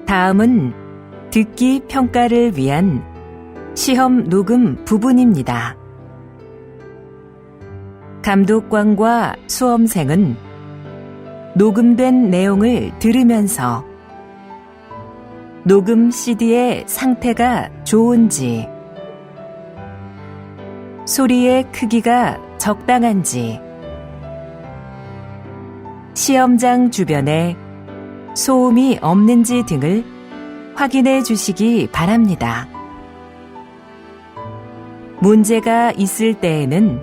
다음은 듣기 평가를 위한 시험 녹음 부분입니다. 감독관과 수험생은 녹음된 내용을 들으면서 녹음 CD의 상태가 좋은지, 소리의 크기가 적당한지, 시험장 주변에 소음이 없는지 등을 확인해 주시기 바랍니다. 문제가 있을 때에는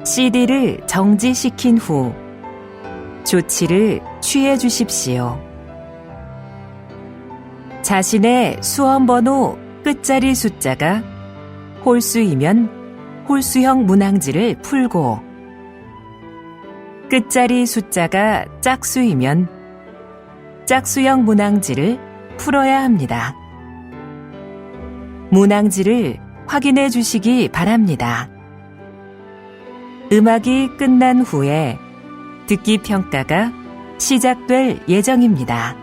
CD를 정지시킨 후 조치를 취해 주십시오. 자신의 수험번호 끝자리 숫자가 홀수이면 홀수형 문항지를 풀고, 끝자리 숫자가 짝수이면 짝수형 문항지를 풀어야 합니다. 문항지를 확인해 주시기 바랍니다. 음악이 끝난 후에 듣기 평가가 시작될 예정입니다.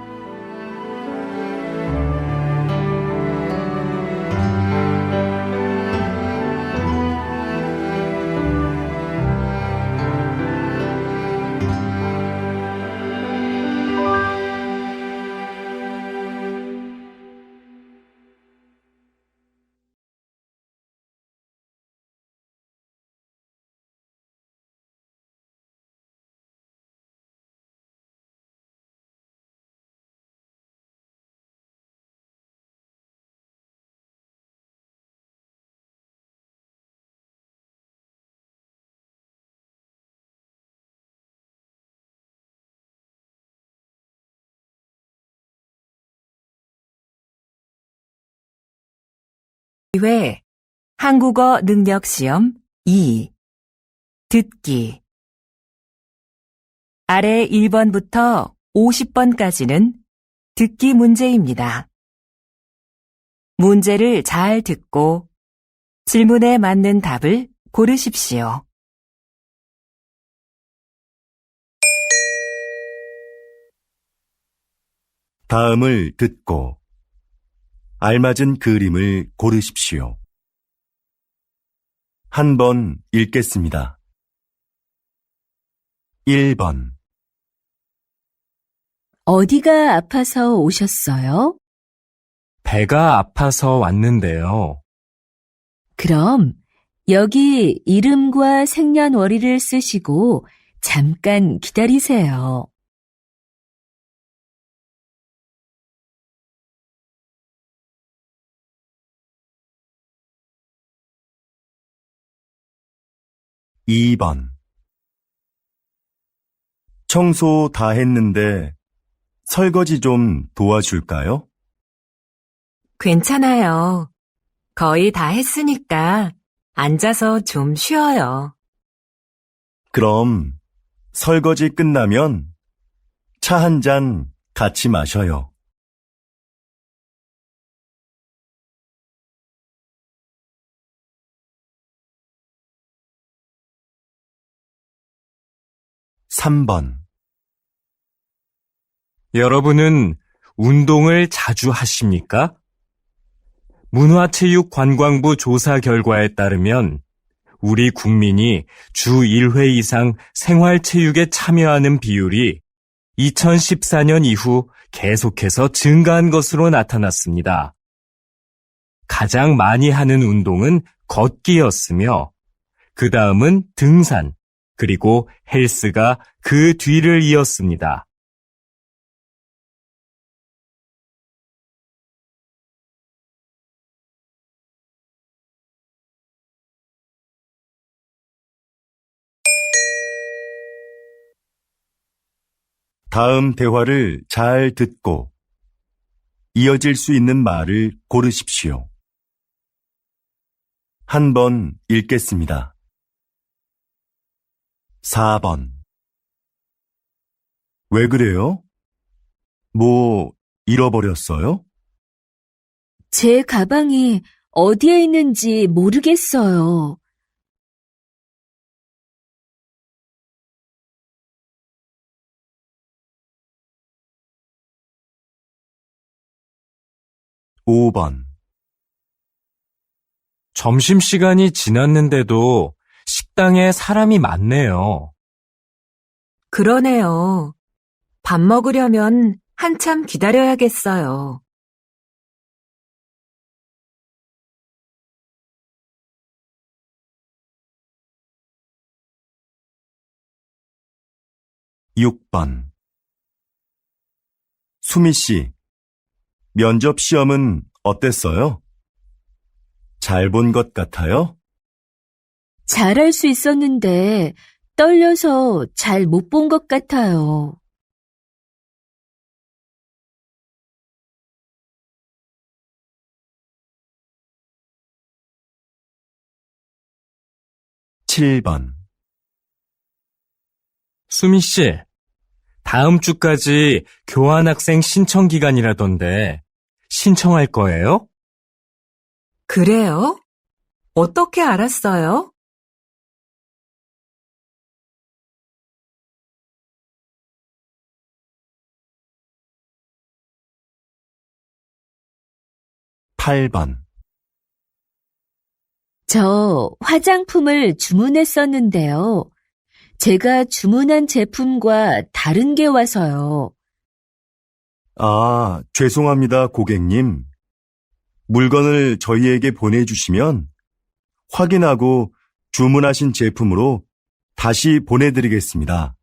회 한국어 능력 시험 2 듣기. 아래 1번부터 50번까지는 듣기 문제입니다. 문제를 잘 듣고 질문에 맞는 답을 고르십시오. 다음을 듣고 알맞은 그림을 고르십시오. 한 번 읽겠습니다. 1번. 어디가 아파서 오셨어요? 배가 아파서 왔는데요. 그럼 여기 이름과 생년월일을 쓰시고 잠깐 기다리세요. 2번. 청소 다 했는데 설거지 좀 도와줄까요? 괜찮아요. 거의 다 했으니까 앉아서 좀 쉬어요. 그럼 설거지 끝나면 차 한 잔 같이 마셔요. 3번. 여러분은 운동을 자주 하십니까? 문화체육관광부 조사 결과에 따르면 우리 국민이 주 1회 이상 생활체육에 참여하는 비율이 2014년 이후 계속해서 증가한 것으로 나타났습니다. 가장 많이 하는 운동은 걷기였으며 그 다음은 등산, 그리고 헬스가 그 뒤를 이었습니다. 다음 대화를 잘 듣고 이어질 수 있는 말을 고르십시오. 한 번 읽겠습니다. 4번. 왜 그래요? 뭐 잃어버렸어요? 제 가방이 어디에 있는지 모르겠어요. 5번. 점심시간이 지났는데도 식당에 사람이 많네요. 그러네요. 밥 먹으려면 한참 기다려야겠어요. 6번. 수미 씨, 면접 시험은 어땠어요? 잘 본 것 같아요? 잘할 수 있었는데 떨려서 잘 못 본 것 같아요. 7번. 수미 씨, 다음 주까지 교환학생 신청 기간이라던데 신청할 거예요? 그래요? 어떻게 알았어요? 팔 번. 저 화장품을 주문했었는데요. 제가 주문한 제품과 다른 게 와서요. 아, 죄송합니다, 고객님. 물건을 저희에게 보내주시면 확인하고 주문하신 제품으로 다시 보내드리겠습니다.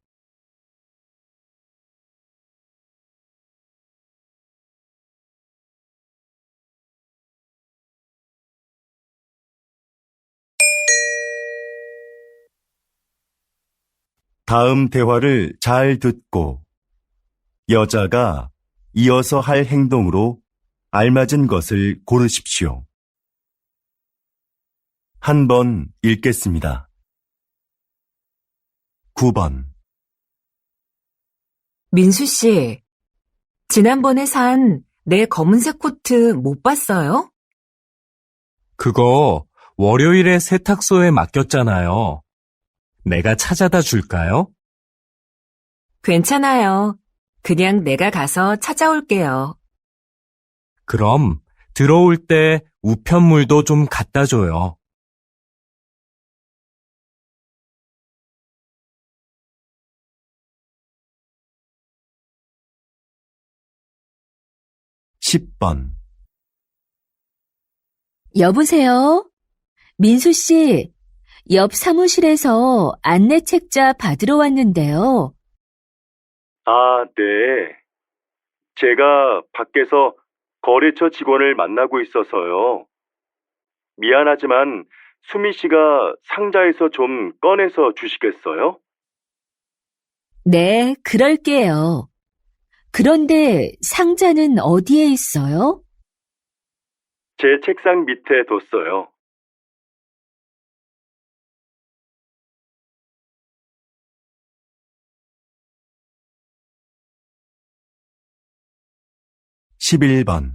다음 대화를 잘 듣고 여자가 이어서 할 행동으로 알맞은 것을 고르십시오. 한 번 읽겠습니다. 9번. 민수 씨, 지난번에 산 내 검은색 코트 못 봤어요? 그거 월요일에 세탁소에 맡겼잖아요. 내가 찾아다 줄까요? 괜찮아요. 그냥 내가 가서 찾아올게요. 그럼 들어올 때 우편물도 좀 갖다 줘요. 10번. 여보세요? 민수 씨, 옆 사무실에서 안내 책자 받으러 왔는데요. 아, 네. 제가 밖에서 거래처 직원을 만나고 있어서요. 미안하지만 수미 씨가 상자에서 좀 꺼내서 주시겠어요? 네, 그럴게요. 그런데 상자는 어디에 있어요? 제 책상 밑에 뒀어요. 11번.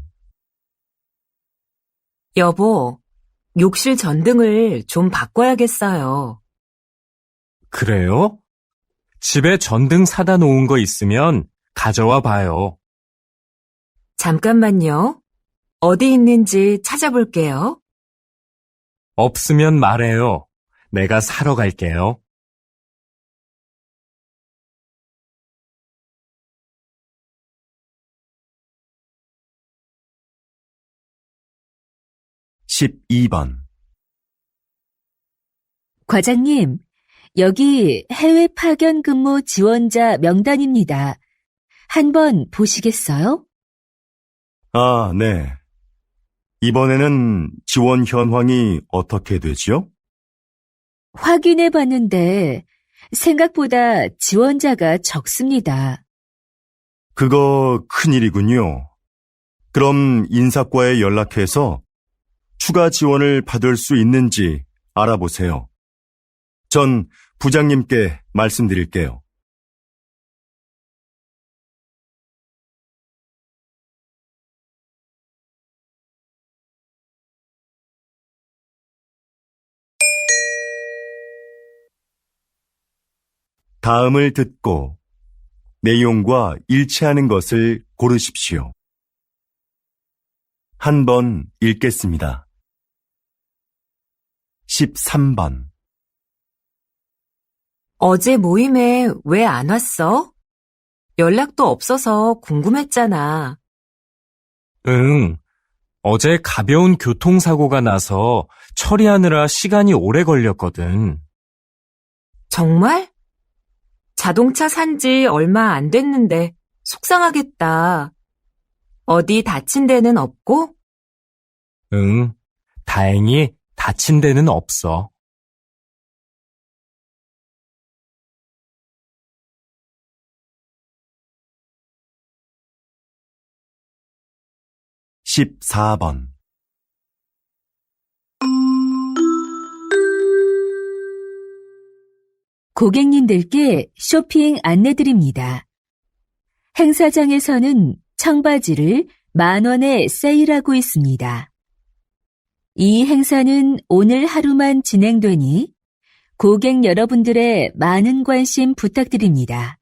여보, 욕실 전등을 좀 바꿔야겠어요. 그래요? 집에 전등 사다 놓은 거 있으면 가져와 봐요. 잠깐만요. 어디 있는지 찾아볼게요. 없으면 말해요. 내가 사러 갈게요. 12번. 과장님, 여기 해외 파견 근무 지원자 명단입니다. 한번 보시겠어요? 아, 네. 이번에는 지원 현황이 어떻게 되지요? 확인해 봤는데 생각보다 지원자가 적습니다. 그거 큰일이군요. 그럼 인사과에 연락해서 추가 지원을 받을 수 있는지 알아보세요. 전 부장님께 말씀드릴게요. 다음을 듣고 내용과 일치하는 것을 고르십시오. 한 번 읽겠습니다. 13번. 어제 모임에 왜 안 왔어? 연락도 없어서 궁금했잖아. 응. 어제 가벼운 교통사고가 나서 처리하느라 시간이 오래 걸렸거든. 정말? 자동차 산 지 얼마 안 됐는데 속상하겠다. 어디 다친 데는 없고? 응. 다행히 다친 데는 없어. 14번. 고객님들께 쇼핑 안내드립니다. 행사장에서는 청바지를 10,000원에 세일하고 있습니다. 이 행사는 오늘 하루만 진행되니 고객 여러분들의 많은 관심 부탁드립니다.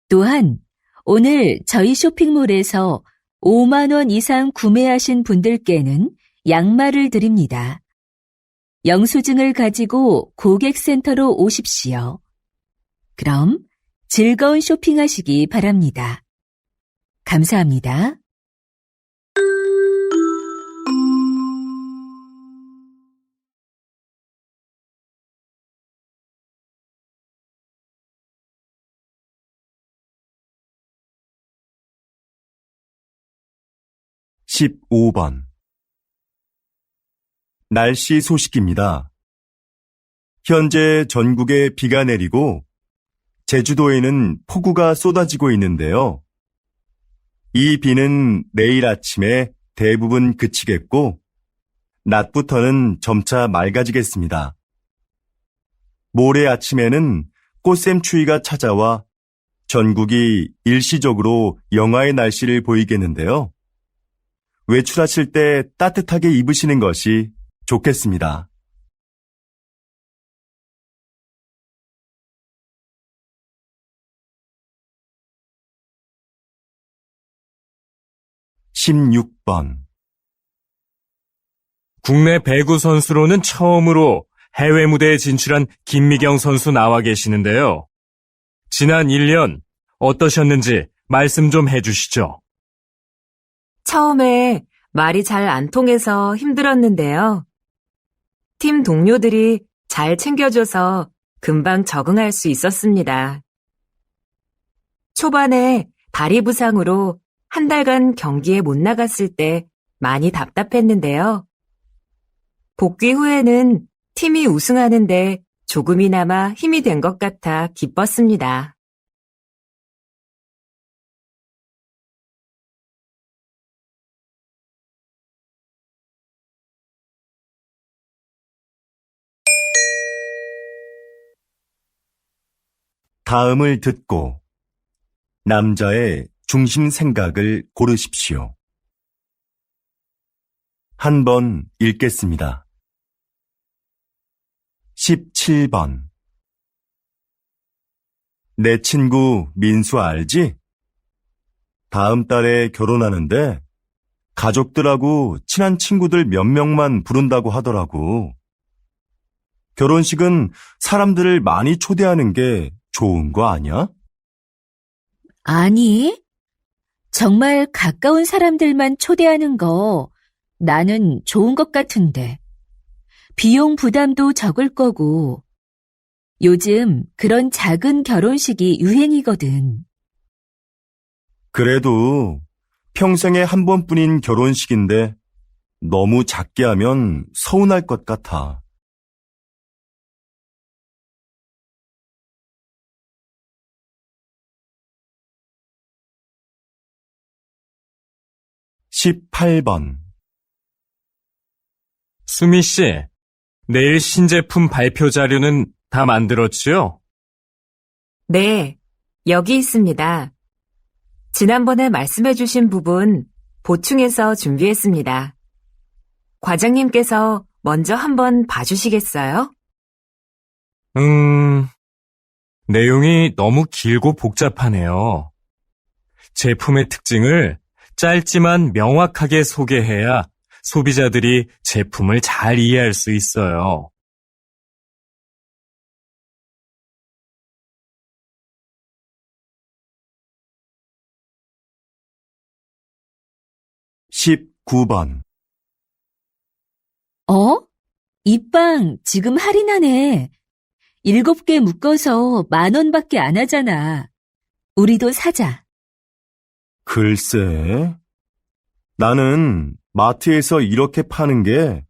또한 오늘 저희 쇼핑몰에서 5만 원 이상 구매하신 분들께는 양말을 드립니다. 영수증을 가지고 고객센터로 오십시오. 그럼 즐거운 쇼핑하시기 바랍니다. 감사합니다. (15번) 날씨 소식입니다. 현재 전국에 비가 내리고 제주도에는 폭우가 쏟아지고 있는데요. 이 비는 내일 아침에 대부분 그치겠고 낮부터는 점차 맑아지겠습니다. 모레 아침에는 꽃샘추위가 찾아와 전국이 일시적으로 영하의 날씨를 보이겠는데요. 외출하실 때 따뜻하게 입으시는 것이 좋겠습니다. (16번) 국내 배구 선수로는 처음으로 해외 무대에 진출한 김미경 선수 나와 계시는데요. 지난 1년 어떠셨는지 말씀 좀 해주시죠. 처음에 말이 잘 안 통해서 힘들었는데요. 팀 동료들이 잘 챙겨줘서 금방 적응할 수 있었습니다. 초반에 다리 부상으로 한 달간 경기에 못 나갔을 때 많이 답답했는데요. 복귀 후에는 팀이 우승하는데 조금이나마 힘이 된 것 같아 기뻤습니다. 다음을 듣고 남자의 중심 생각을 고르십시오. 한 번 읽겠습니다. 17번. 내 친구 민수 알지? 다음 달에 결혼하는데 가족들하고 친한 친구들 몇 명만 부른다고 하더라고. 결혼식은 사람들을 많이 초대하는 게 좋은 거 아니야? 아니, 정말 가까운 사람들만 초대하는 거 나는 좋은 것 같은데. 비용 부담도 적을 거고. 요즘 그런 작은 결혼식이 유행이거든. 그래도 평생에 한 번뿐인 결혼식인데 너무 작게 하면 서운할 것 같아. 18번. 수미 씨, 내일 신제품 발표 자료는 다 만들었지요? 네, 여기 있습니다. 지난번에 말씀해주신 부분 보충해서 준비했습니다. 과장님께서 먼저 한번 봐주시겠어요? 내용이 너무 길고 복잡하네요. 제품의 특징을 짧지만 명확하게 소개해야 소비자들이 제품을 잘 이해할 수 있어요. 19번. 이 빵 지금 할인하네. 7개 묶어서 10,000원밖에 안 하잖아. 우리도 사자. 글쎄, 나는 마트에서 이렇게 파는 게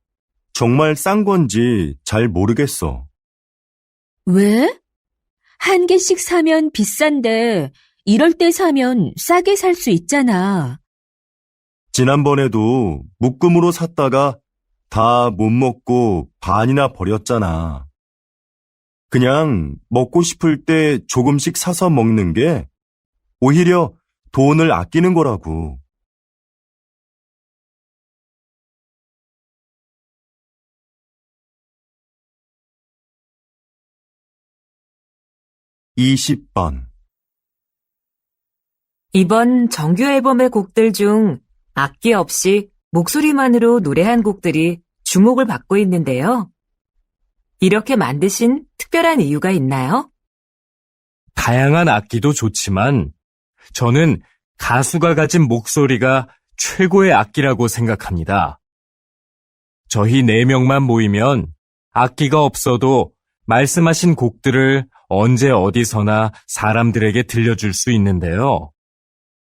정말 싼 건지 잘 모르겠어. 왜? 한 개씩 사면 비싼데 이럴 때 사면 싸게 살 수 있잖아. 지난번에도 묶음으로 샀다가 다 못 먹고 반이나 버렸잖아. 그냥 먹고 싶을 때 조금씩 사서 먹는 게 오히려 돈을 아끼는 거라고. 20번. 이번 정규 앨범의 곡들 중 악기 없이 목소리만으로 노래한 곡들이 주목을 받고 있는데요. 이렇게 만드신 특별한 이유가 있나요? 다양한 악기도 좋지만 저는 가수가 가진 목소리가 최고의 악기라고 생각합니다. 저희 4명만 모이면 악기가 없어도 말씀하신 곡들을 언제 어디서나 사람들에게 들려줄 수 있는데요.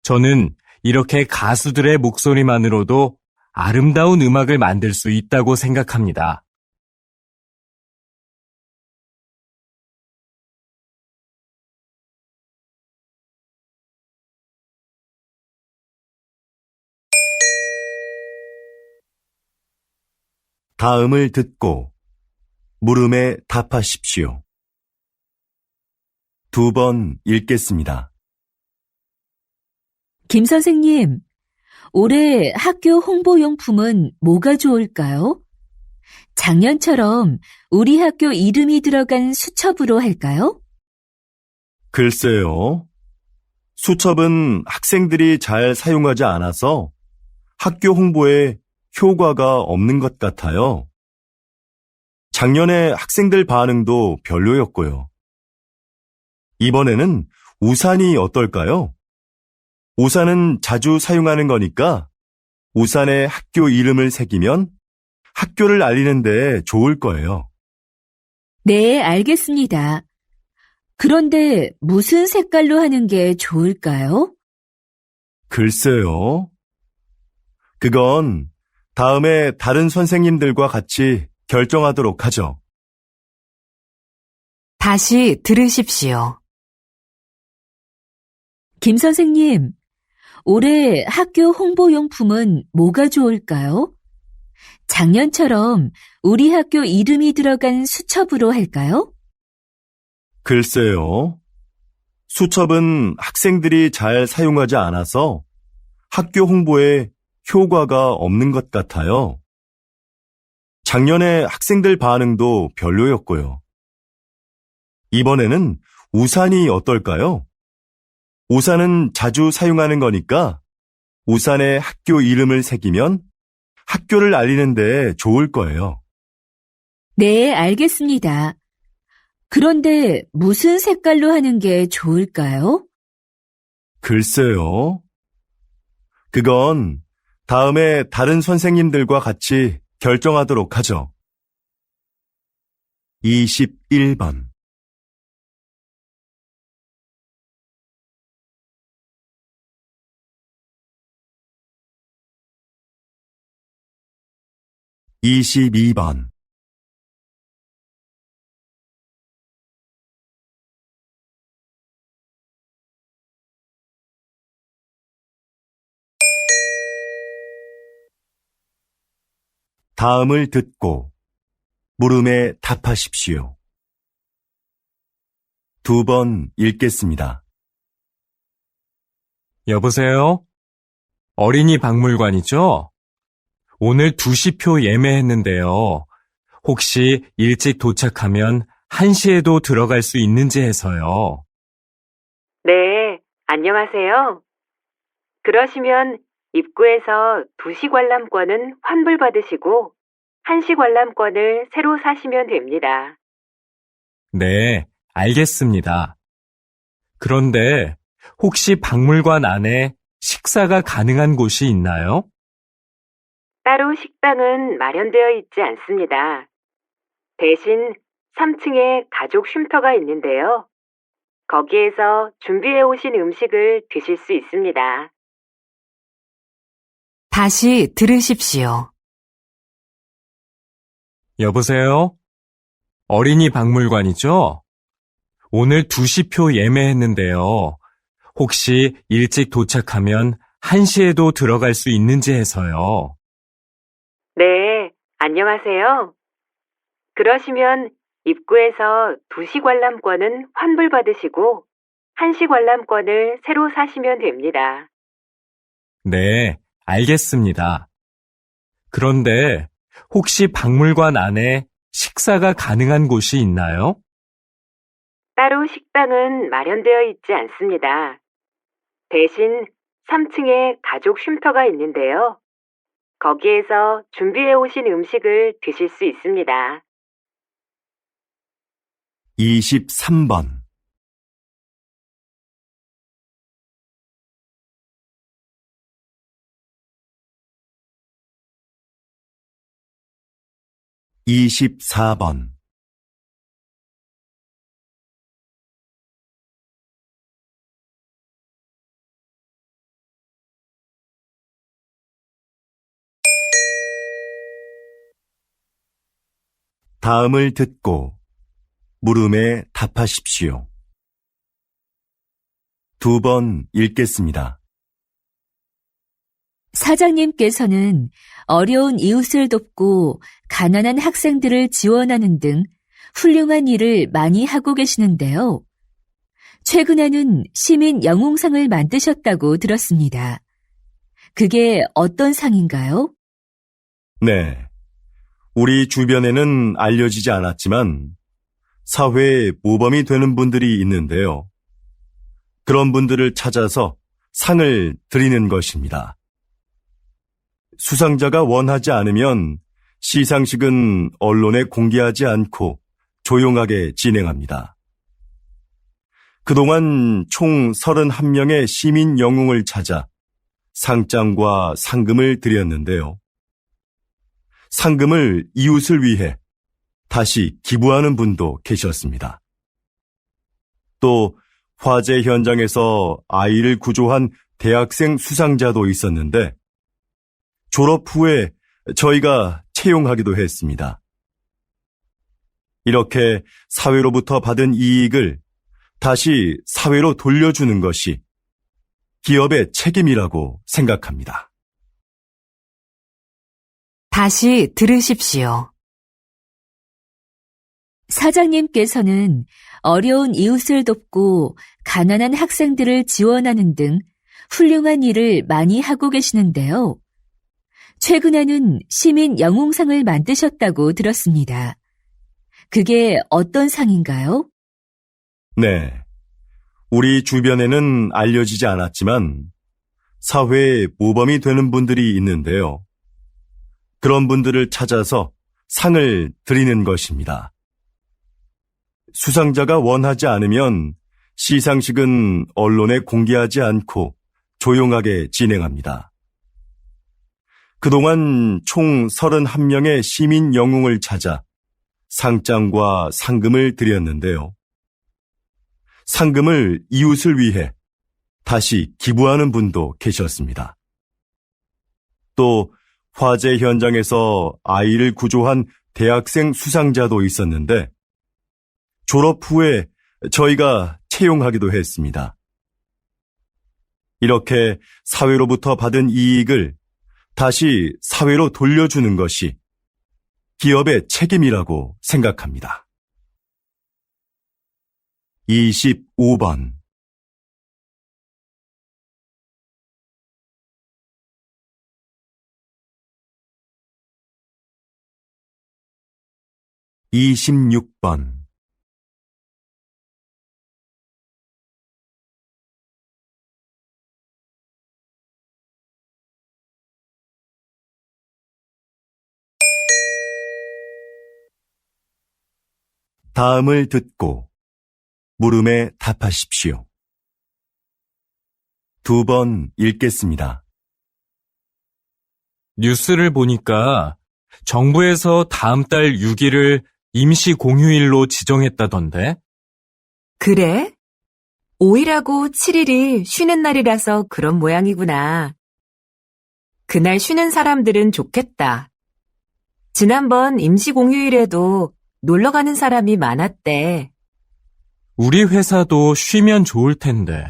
저는 이렇게 가수들의 목소리만으로도 아름다운 음악을 만들 수 있다고 생각합니다. 다음을 듣고 물음에 답하십시오. 2번 읽겠습니다. 김 선생님, 올해 학교 홍보용품은 뭐가 좋을까요? 작년처럼 우리 학교 이름이 들어간 수첩으로 할까요? 글쎄요. 수첩은 학생들이 잘 사용하지 않아서 학교 홍보에 효과가 없는 것 같아요. 작년에 학생들 반응도 별로였고요. 이번에는 우산이 어떨까요? 우산은 자주 사용하는 거니까 우산에 학교 이름을 새기면 학교를 알리는 데 좋을 거예요. 네, 알겠습니다. 그런데 무슨 색깔로 하는 게 좋을까요? 글쎄요. 그건 다음에 다른 선생님들과 같이 결정하도록 하죠. 다시 들으십시오. 김 선생님, 올해 학교 홍보용품은 뭐가 좋을까요? 작년처럼 우리 학교 이름이 들어간 수첩으로 할까요? 글쎄요. 수첩은 학생들이 잘 사용하지 않아서 학교 홍보에 효과가 없는 것 같아요. 작년에 학생들 반응도 별로였고요. 이번에는 우산이 어떨까요? 우산은 자주 사용하는 거니까 우산에 학교 이름을 새기면 학교를 알리는 데 좋을 거예요. 네, 알겠습니다. 그런데 무슨 색깔로 하는 게 좋을까요? 글쎄요. 그건 다음에 다른 선생님들과 같이 결정하도록 하죠. 21번. 22번. 다음을 듣고 물음에 답하십시오. 2번 읽겠습니다. 여보세요? 어린이 박물관이죠? 오늘 2시표 예매했는데요. 혹시 일찍 도착하면 1시에도 들어갈 수 있는지 해서요. 네, 안녕하세요. 그러시면 입구에서 2시 관람권은 환불받으시고 1시 관람권을 새로 사시면 됩니다. 네, 알겠습니다. 그런데 혹시 박물관 안에 식사가 가능한 곳이 있나요? 따로 식당은 마련되어 있지 않습니다. 대신 3층에 가족 쉼터가 있는데요. 거기에서 준비해 오신 음식을 드실 수 있습니다. 다시 들으십시오. 여보세요? 어린이 박물관이죠? 오늘 2시표 예매했는데요. 혹시 일찍 도착하면 1시에도 들어갈 수 있는지 해서요. 네, 안녕하세요. 그러시면 입구에서 2시 관람권은 환불받으시고 1시 관람권을 새로 사시면 됩니다. 네, 알겠습니다. 그런데 혹시 박물관 안에 식사가 가능한 곳이 있나요? 따로 식당은 마련되어 있지 않습니다. 대신 3층에 가족 쉼터가 있는데요. 거기에서 준비해 오신 음식을 드실 수 있습니다. 23번. 24번. '다음을 듣고 물음에 답하십시오. 2번 읽겠습니다. 사장님께서는 어려운 이웃을 돕고 가난한 학생들을 지원하는 등 훌륭한 일을 많이 하고 계시는데요. 최근에는 시민 영웅상을 만드셨다고 들었습니다. 그게 어떤 상인가요? 네. 우리 주변에는 알려지지 않았지만 사회에 모범이 되는 분들이 있는데요. 그런 분들을 찾아서 상을 드리는 것입니다. 수상자가 원하지 않으면 시상식은 언론에 공개하지 않고 조용하게 진행합니다. 그동안 총 31명의 시민 영웅을 찾아 상장과 상금을 드렸는데요. 상금을 이웃을 위해 다시 기부하는 분도 계셨습니다. 또 화재 현장에서 아이를 구조한 대학생 수상자도 있었는데 졸업 후에 저희가 채용하기도 했습니다. 이렇게 사회로부터 받은 이익을 다시 사회로 돌려주는 것이 기업의 책임이라고 생각합니다. 다시 들으십시오. 사장님께서는 어려운 이웃을 돕고 가난한 학생들을 지원하는 등 훌륭한 일을 많이 하고 계시는데요. 최근에는 시민 영웅상을 만드셨다고 들었습니다. 그게 어떤 상인가요? 네. 우리 주변에는 알려지지 않았지만 사회에 모범이 되는 분들이 있는데요. 그런 분들을 찾아서 상을 드리는 것입니다. 수상자가 원하지 않으면 시상식은 언론에 공개하지 않고 조용하게 진행합니다. 그동안 총 31명의 시민 영웅을 찾아 상장과 상금을 드렸는데요. 상금을 이웃을 위해 다시 기부하는 분도 계셨습니다. 또 화재 현장에서 아이를 구조한 대학생 수상자도 있었는데 졸업 후에 저희가 채용하기도 했습니다. 이렇게 사회로부터 받은 이익을 다시 사회로 돌려주는 것이 기업의 책임이라고 생각합니다. 25번. 26번. 다음을 듣고 물음에 답하십시오. 2번 읽겠습니다. 뉴스를 보니까 정부에서 다음 달 6일을 임시 공휴일로 지정했다던데? 그래? 5일하고 7일이 쉬는 날이라서 그런 모양이구나. 그날 쉬는 사람들은 좋겠다. 지난번 임시 공휴일에도 놀러 가는 사람이 많았대. 우리 회사도 쉬면 좋을 텐데.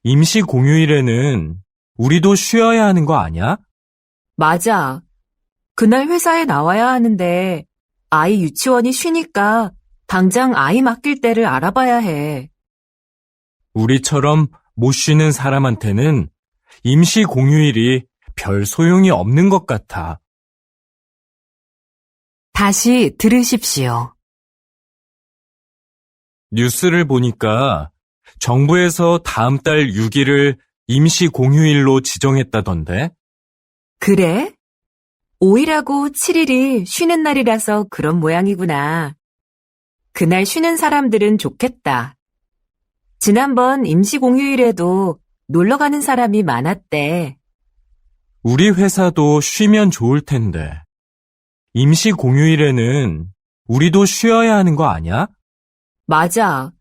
임시 공휴일에는 우리도 쉬어야 하는 거 아니야? 맞아. 그날 회사에 나와야 하는데 아이 유치원이 쉬니까 당장 아이 맡길 때를 알아봐야 해. 우리처럼 못 쉬는 사람한테는 임시 공휴일이 별 소용이 없는 것 같아. 다시 들으십시오. 뉴스를 보니까 정부에서 다음 달 6일을 임시 공휴일로 지정했다던데? 그래? 5일하고 7일이 쉬는 날이라서 그런 모양이구나. 그날 쉬는 사람들은 좋겠다. 지난번 임시 공휴일에도 놀러 가는 사람이 많았대. 우리 회사도 쉬면 좋을 텐데. 임시 공휴일에는 우리도 쉬어야 하는 거 아니야? 맞아.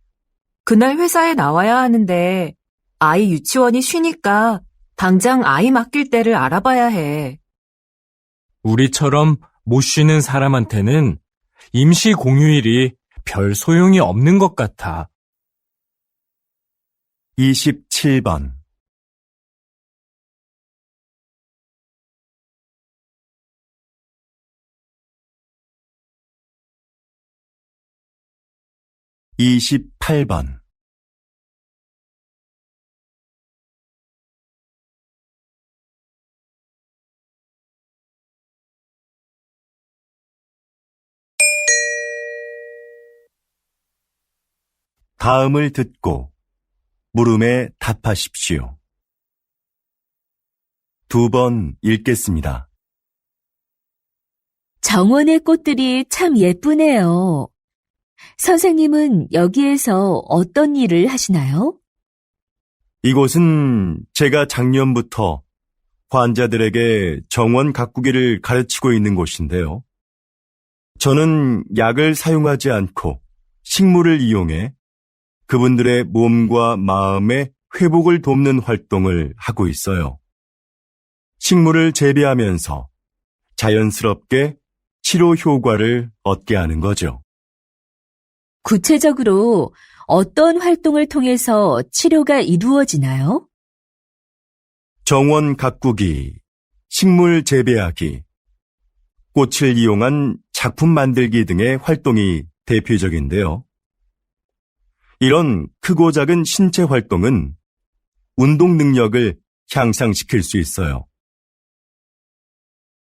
그날 회사에 나와야 하는데 아이 유치원이 쉬니까 당장 아이 맡길 때를 알아봐야 해. 우리처럼 못 쉬는 사람한테는 임시 공휴일이 별 소용이 없는 것 같아. 27번 28번 다음을 듣고 물음에 답하십시오. 2번 읽겠습니다. 정원의 꽃들이 참 예쁘네요. 선생님은 여기에서 어떤 일을 하시나요? 이곳은 제가 작년부터 환자들에게 정원 가꾸기를 가르치고 있는 곳인데요. 저는 약을 사용하지 않고 식물을 이용해 그분들의 몸과 마음의 회복을 돕는 활동을 하고 있어요. 식물을 재배하면서 자연스럽게 치료 효과를 얻게 하는 거죠. 구체적으로 어떤 활동을 통해서 치료가 이루어지나요? 정원 가꾸기, 식물 재배하기, 꽃을 이용한 작품 만들기 등의 활동이 대표적인데요. 이런 크고 작은 신체 활동은 운동 능력을 향상시킬 수 있어요.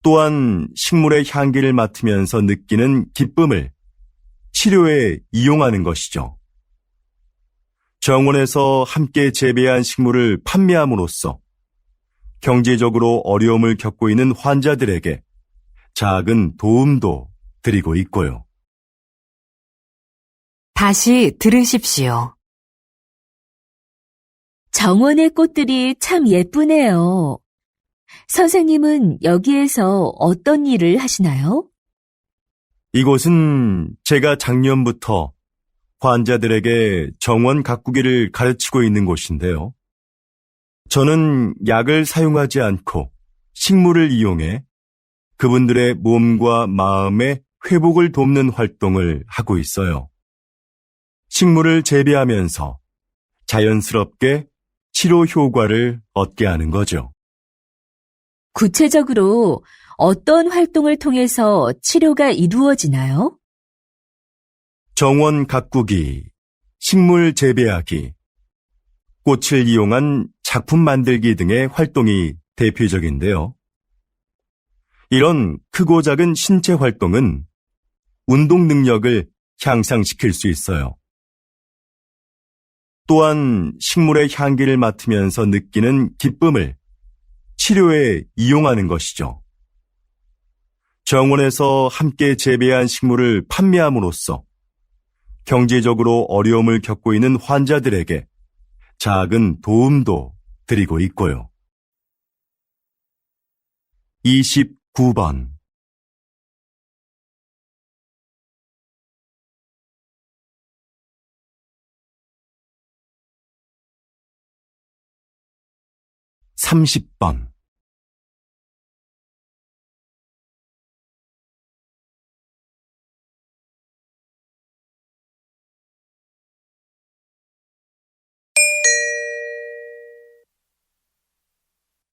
또한 식물의 향기를 맡으면서 느끼는 기쁨을 치료에 이용하는 것이죠. 정원에서 함께 재배한 식물을 판매함으로써 경제적으로 어려움을 겪고 있는 환자들에게 작은 도움도 드리고 있고요. 다시 들으십시오. 정원의 꽃들이 참 예쁘네요. 선생님은 여기에서 어떤 일을 하시나요? 이곳은 제가 작년부터 환자들에게 정원 가꾸기를 가르치고 있는 곳인데요. 저는 약을 사용하지 않고 식물을 이용해 그분들의 몸과 마음의 회복을 돕는 활동을 하고 있어요. 식물을 재배하면서 자연스럽게 치료 효과를 얻게 하는 거죠. 구체적으로 어떤 활동을 통해서 치료가 이루어지나요? 정원 가꾸기, 식물 재배하기, 꽃을 이용한 작품 만들기 등의 활동이 대표적인데요. 이런 크고 작은 신체 활동은 운동 능력을 향상시킬 수 있어요. 또한 식물의 향기를 맡으면서 느끼는 기쁨을 치료에 이용하는 것이죠. 정원에서 함께 재배한 식물을 판매함으로써 경제적으로 어려움을 겪고 있는 환자들에게 작은 도움도 드리고 있고요. 29번 30번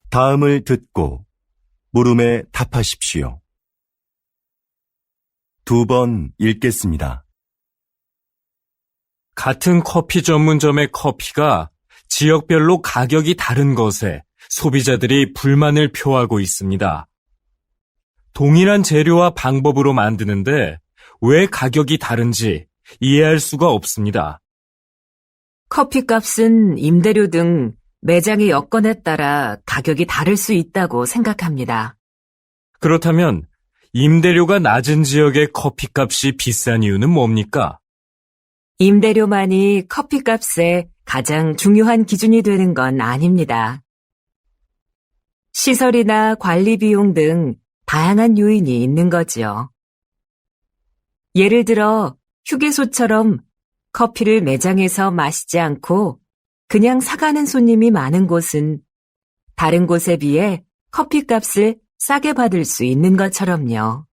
'다음을 듣고 물음에 답하십시오. 2번 읽겠습니다. 같은 커피 전문점의 커피가 지역별로 가격이 다른 것에 소비자들이 불만을 표하고 있습니다. 동일한 재료와 방법으로 만드는데 왜 가격이 다른지 이해할 수가 없습니다. 커피값은 임대료 등 매장의 여건에 따라 가격이 다를 수 있다고 생각합니다. 그렇다면 임대료가 낮은 지역의 커피값이 비싼 이유는 뭡니까? 임대료만이 커피값의 가장 중요한 기준이 되는 건 아닙니다. 시설이나 관리 비용 등 다양한 요인이 있는 거지요. 예를 들어 휴게소처럼 커피를 매장에서 마시지 않고 그냥 사가는 손님이 많은 곳은 다른 곳에 비해 커피값을 싸게 받을 수 있는 것처럼요.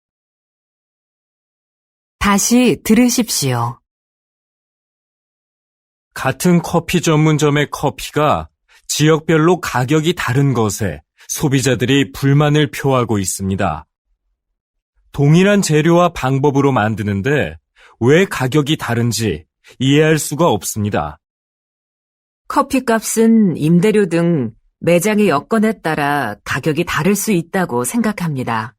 다시 들으십시오. 같은 커피 전문점의 커피가 지역별로 가격이 다른 것에 소비자들이 불만을 표하고 있습니다. 동일한 재료와 방법으로 만드는데 왜 가격이 다른지 이해할 수가 없습니다. 커피값은 임대료 등 매장의 여건에 따라 가격이 다를 수 있다고 생각합니다.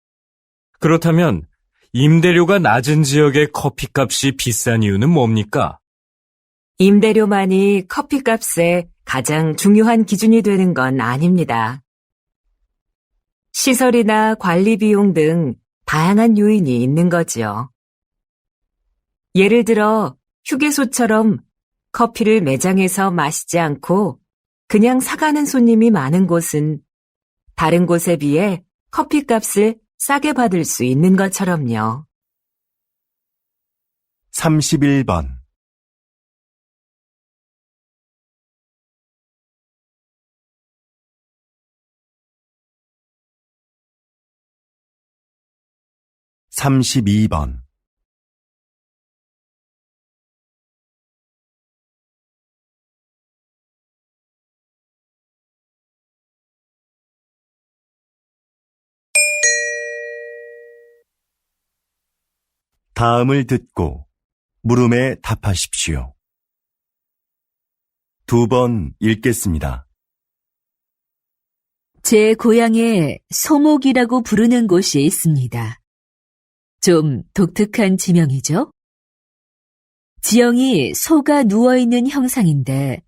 그렇다면 임대료가 낮은 지역의 커피값이 비싼 이유는 뭡니까? 임대료만이 커피값의 가장 중요한 기준이 되는 건 아닙니다. 시설이나 관리 비용 등 다양한 요인이 있는 거지요. 예를 들어 휴게소처럼 커피를 매장에서 마시지 않고 그냥 사가는 손님이 많은 곳은 다른 곳에 비해 커피값을 싸게 받을 수 있는 것처럼요. 31번 32번 '다음을 듣고 물음에 답하십시오. 2번 읽겠습니다. 제 고향에 소목이라고 부르는 곳이 있습니다. 좀 독특한 지명이죠? 지형이 소가 누워있는 형상인데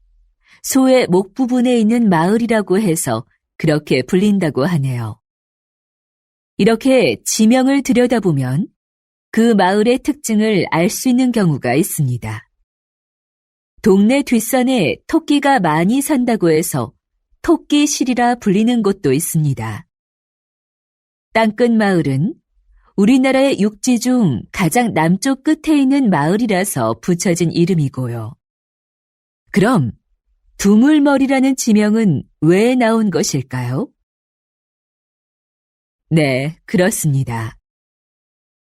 소의 목 부분에 있는 마을이라고 해서 그렇게 불린다고 하네요. 이렇게 지명을 들여다보면 그 마을의 특징을 알 수 있는 경우가 있습니다. 동네 뒷산에 토끼가 많이 산다고 해서 토끼실이라 불리는 곳도 있습니다. 땅끝 마을은 우리나라의 육지 중 가장 남쪽 끝에 있는 마을이라서 붙여진 이름이고요. 그럼 두물머리라는 지명은 왜 나온 것일까요? 네, 그렇습니다.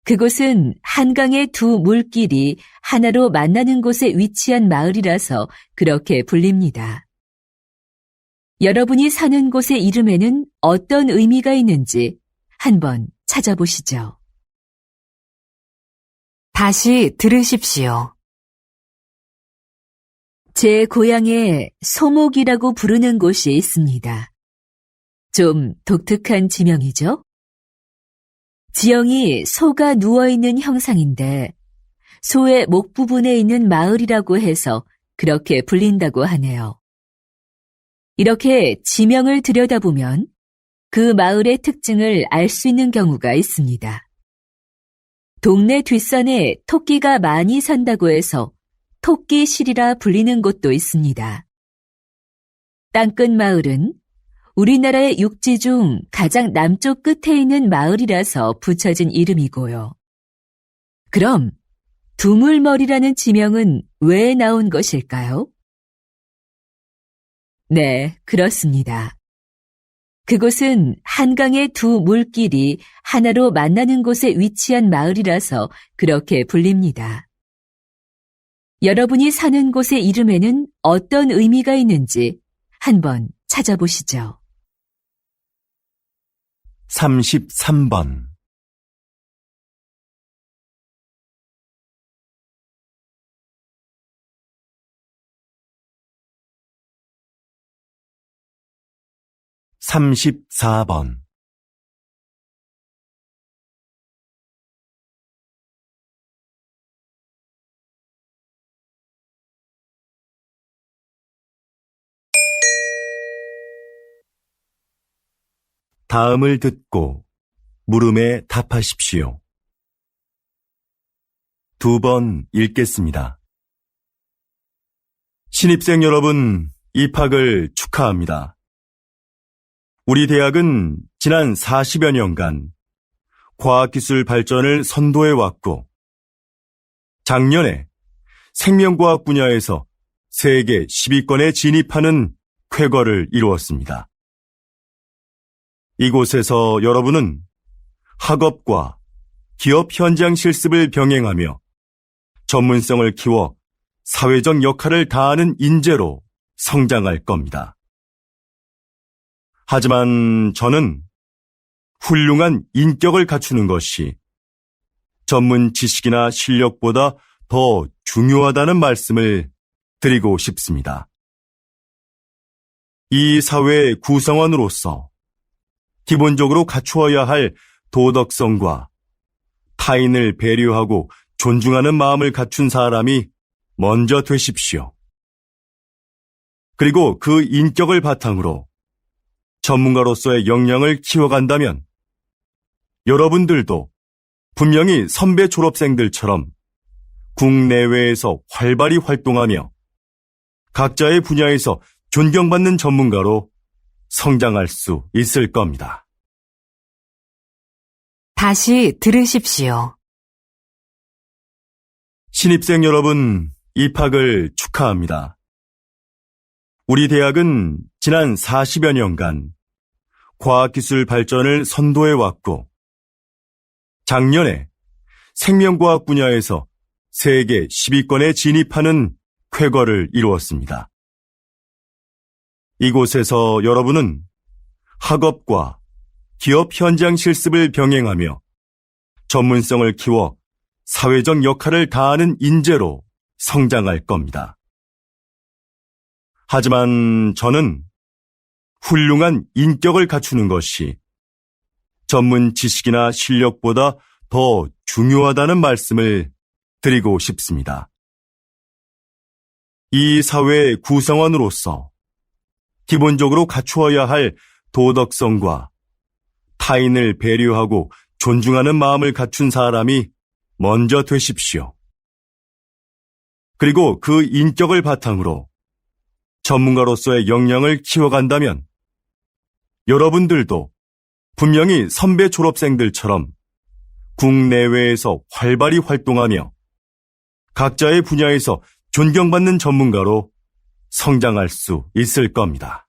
그곳은 한강의 두 물길이 하나로 만나는 곳에 위치한 마을이라서 그렇게 불립니다. 여러분이 사는 곳의 이름에는 어떤 의미가 있는지 한번 찾아보시죠. 다시 들으십시오. 제 고향에 소목이라고 부르는 곳이 있습니다. 좀 독특한 지명이죠? 지형이 소가 누워있는 형상인데 소의 목 부분에 있는 마을이라고 해서 그렇게 불린다고 하네요. 이렇게 지명을 들여다보면 그 마을의 특징을 알 수 있는 경우가 있습니다. 동네 뒷산에 토끼가 많이 산다고 해서 토끼실이라 불리는 곳도 있습니다. 땅끝 마을은 우리나라의 육지 중 가장 남쪽 끝에 있는 마을이라서 붙여진 이름이고요. 그럼 두물머리라는 지명은 왜 나온 것일까요? 네, 그렇습니다. 그곳은 한강의 두 물길이 하나로 만나는 곳에 위치한 마을이라서 그렇게 불립니다. 여러분이 사는 곳의 이름에는 어떤 의미가 있는지 한번 찾아보시죠. 33번 34번 다음을 듣고 물음에 답하십시오. 2번 읽겠습니다. 신입생 여러분, 입학을 축하합니다. 우리 대학은 지난 40여 년간 과학기술 발전을 선도해왔고, 작년에 생명과학 분야에서 세계 10위권에 진입하는 쾌거를 이루었습니다. 이곳에서 여러분은 학업과 기업 현장 실습을 병행하며 전문성을 키워 사회적 역할을 다하는 인재로 성장할 겁니다. 하지만 저는 훌륭한 인격을 갖추는 것이 전문 지식이나 실력보다 더 중요하다는 말씀을 드리고 싶습니다. 이 사회의 구성원으로서 기본적으로 갖추어야 할 도덕성과 타인을 배려하고 존중하는 마음을 갖춘 사람이 먼저 되십시오. 그리고 그 인격을 바탕으로 전문가로서의 역량을 키워간다면 여러분들도 분명히 선배 졸업생들처럼 국내외에서 활발히 활동하며 각자의 분야에서 존경받는 전문가로 성장할 수 있을 겁니다. 다시 들으십시오. 신입생 여러분, 입학을 축하합니다. 우리 대학은 지난 40여 년간 과학기술 발전을 선도해왔고, 작년에 생명과학 분야에서 세계 10위권에 진입하는 쾌거를 이루었습니다. 이곳에서 여러분은 학업과 기업 현장 실습을 병행하며 전문성을 키워 사회적 역할을 다하는 인재로 성장할 겁니다. 하지만 저는 훌륭한 인격을 갖추는 것이 전문 지식이나 실력보다 더 중요하다는 말씀을 드리고 싶습니다. 이 사회의 구성원으로서 기본적으로 갖추어야 할 도덕성과 타인을 배려하고 존중하는 마음을 갖춘 사람이 먼저 되십시오. 그리고 그 인격을 바탕으로 전문가로서의 역량을 키워간다면 여러분들도 분명히 선배 졸업생들처럼 국내외에서 활발히 활동하며 각자의 분야에서 존경받는 전문가로 성장할 수 있을 겁니다.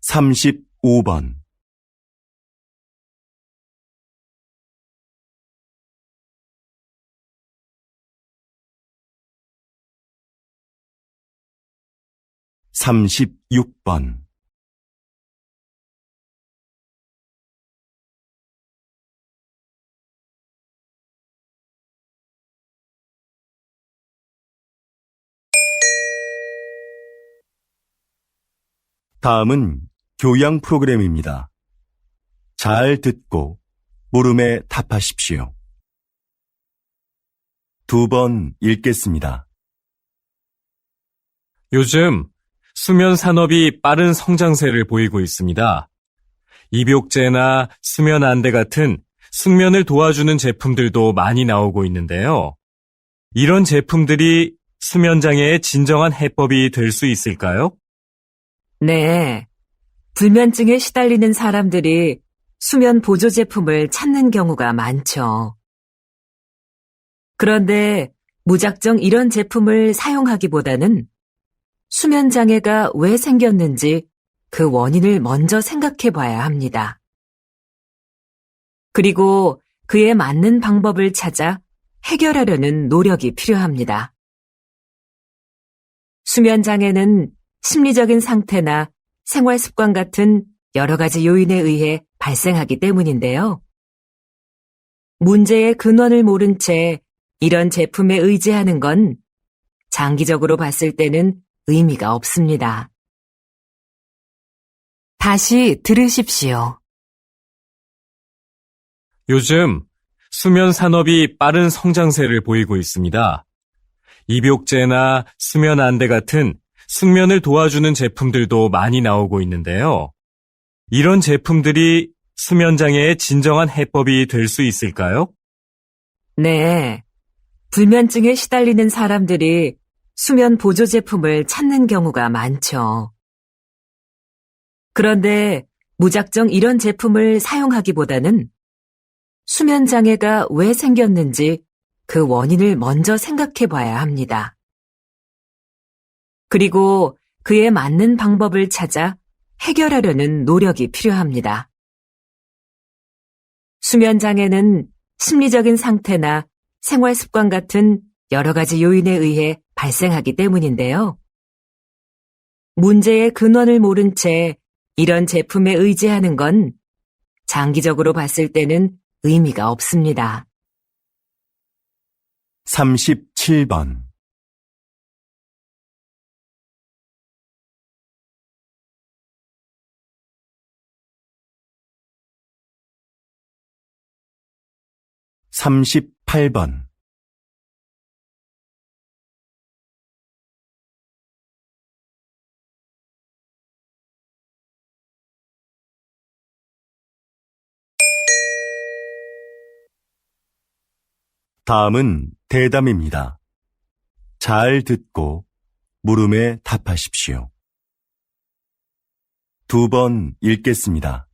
35번 36번 다음은 교양 프로그램입니다. 잘 듣고 물음에 답하십시오. 2번 읽겠습니다. 요즘 수면 산업이 빠른 성장세를 보이고 있습니다. 입욕제나 수면 안대 같은 숙면을 도와주는 제품들도 많이 나오고 있는데요. 이런 제품들이 수면장애의 진정한 해법이 될 수 있을까요? 네. 불면증에 시달리는 사람들이 수면 보조 제품을 찾는 경우가 많죠. 그런데 무작정 이런 제품을 사용하기보다는 수면 장애가 왜 생겼는지 그 원인을 먼저 생각해 봐야 합니다. 그리고 그에 맞는 방법을 찾아 해결하려는 노력이 필요합니다. 수면 장애는 심리적인 상태나 생활 습관 같은 여러 가지 요인에 의해 발생하기 때문인데요. 문제의 근원을 모른 채 이런 제품에 의지하는 건 장기적으로 봤을 때는 의미가 없습니다. 다시 들으십시오. 요즘 수면 산업이 빠른 성장세를 보이고 있습니다. 입욕제나 수면 안대 같은 숙면을 도와주는 제품들도 많이 나오고 있는데요. 이런 제품들이 수면 장애의 진정한 해법이 될 수 있을까요? 네. 불면증에 시달리는 사람들이 수면 보조 제품을 찾는 경우가 많죠. 그런데 무작정 이런 제품을 사용하기보다는 수면 장애가 왜 생겼는지 그 원인을 먼저 생각해 봐야 합니다. 그리고 그에 맞는 방법을 찾아 해결하려는 노력이 필요합니다. 수면 장애는 심리적인 상태나 생활 습관 같은 여러 가지 요인에 의해 발생하기 때문인데요. 문제의 근원을 모른 채 이런 제품에 의지하는 건 장기적으로 봤을 때는 의미가 없습니다. 37번. (38번) 다음은 대담입니다. 잘 듣고 물음에 답하십시오. 2번 읽겠습니다.